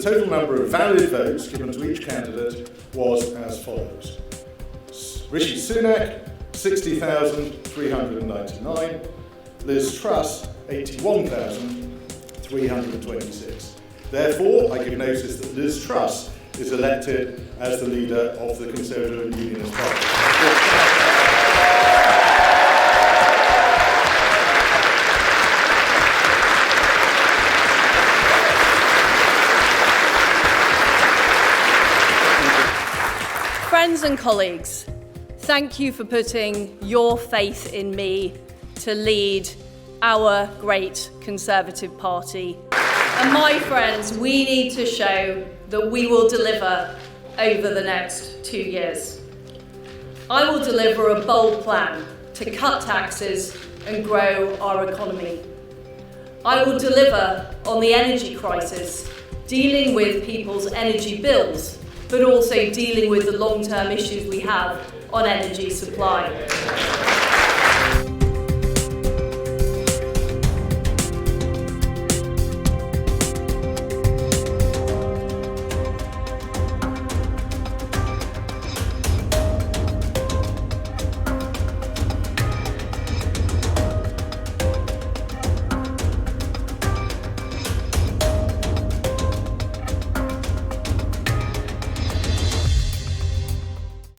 total number of valid votes given to each candidate was as follows. Rishi Sunak, 60,399. Liz Truss, 81,326. Therefore, I give notice that Liz Truss is elected as the leader of the Conservative and Unionist Party. Friends and colleagues, thank you for putting your faith in me to lead our great Conservative Party. And my friends, we need to show that we will deliver over the next 2 years. I will deliver a bold plan to cut taxes and grow our economy. I will deliver on the energy crisis, dealing with people's energy bills, but also dealing with the long-term issues we have on energy supply.